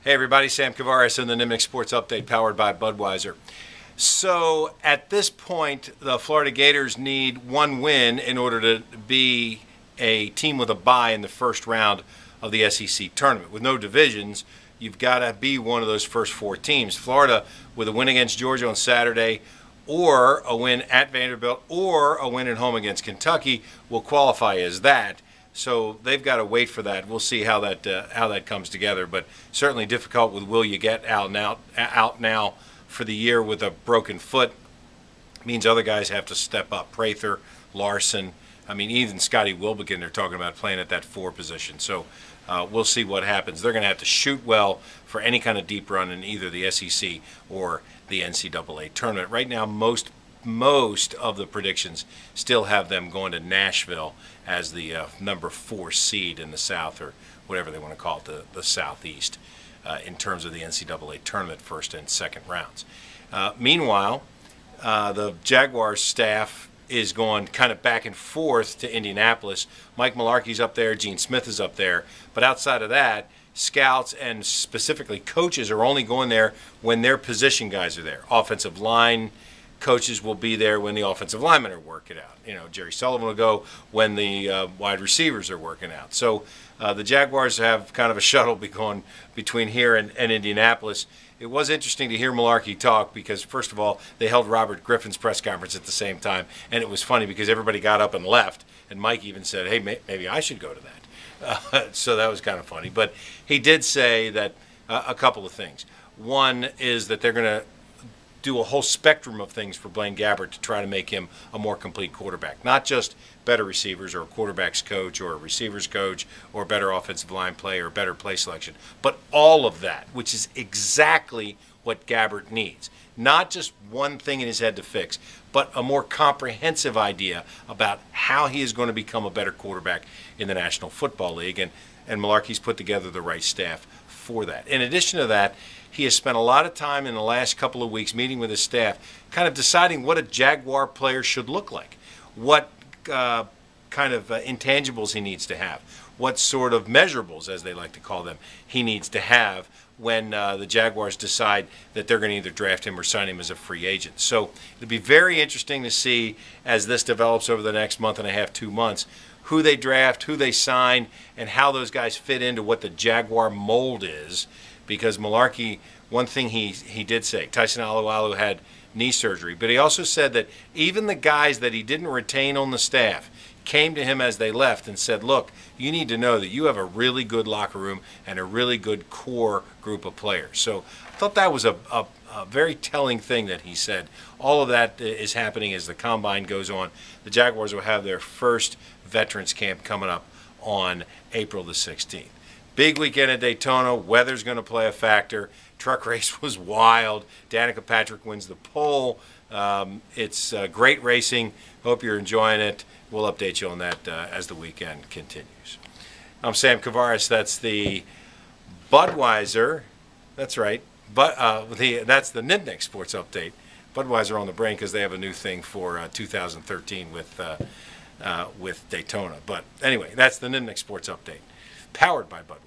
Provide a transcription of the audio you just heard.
Hey everybody, Sam Kavaris in the Nimnik Sports Update powered by Budweiser. So at this point, the Florida Gators need one win in order to be a team with a bye in the first round of the SEC tournament. With no divisions, you've got to be one of those first four teams. Florida, with a win against Georgia on Saturday, or a win at Vanderbilt, or a win at home against Kentucky, will qualify as that. So they've got to wait for that. We'll see how that comes together. But certainly difficult with Will You Get out now for the year with a broken foot. Means other guys have to step up. Prather, Larson. I mean, even Scotty Wilbekin, they're talking about playing at that 4 position. So we'll see what happens. They're going to have to shoot well for any kind of deep run in either the SEC or the NCAA tournament. Right now, most of the predictions still have them going to Nashville as the number 4 seed in the South, or whatever they want to call it, the Southeast, in terms of the NCAA tournament first and second rounds. Meanwhile, the Jaguars staff is going kind of back and forth to Indianapolis. Mike Mularkey's up there, Gene Smith is up there, but outside of that, scouts and specifically coaches are only going there when their position guys are there. Offensive line coaches will be there when the offensive linemen are working out. You know, Jerry Sullivan will go when the wide receivers are working out. So the Jaguars have kind of a shuttle going between here and Indianapolis. It was interesting to hear Mularkey talk because, first of all, they held Robert Griffin's press conference at the same time, and it was funny because everybody got up and left, and Mike even said, hey, maybe I should go to that. So that was kind of funny. But he did say that a couple of things. One is that they're going to do a whole spectrum of things for Blaine Gabbert to try to make him a more complete quarterback. Not just better receivers or a quarterback's coach or a receiver's coach or better offensive line play or better play selection, but all of that, which is exactly what Gabbert needs. Not just one thing in his head to fix, but a more comprehensive idea about how he is going to become a better quarterback in the National Football League, and Mularkey's put together the right staff for that. In addition to that, he has spent a lot of time in the last couple of weeks meeting with his staff, kind of deciding what a Jaguar player should look like, what kind of intangibles he needs to have, what sort of measurables, as they like to call them, he needs to have when the Jaguars decide that they're going to either draft him or sign him as a free agent. So it'll be very interesting to see as this develops over the next month and a half, 2 months, who they draft, who they sign, and how those guys fit into what the Jaguar mold is. Because Mularkey, one thing he did say, Tyson Alualu had knee surgery, but he also said that even the guys that he didn't retain on the staff came to him as they left and said, look, you need to know that you have a really good locker room and a really good core group of players. So I thought that was a very telling thing that he said. All of that is happening as the combine goes on. The Jaguars will have their first veterans camp coming up on April the 16th. Big weekend at Daytona. Weather's going to play a factor. Truck race was wild. Danica Patrick wins the pole. It's great racing. Hope you're enjoying it. We'll update you on that as the weekend continues. I'm Sam Kavaris. That's the Budweiser. That's right. But that's the Nimnik Sports Update. Budweiser on the brain because they have a new thing for 2013 with Daytona. But anyway, that's the Nimnik Sports Update, powered by Budweiser.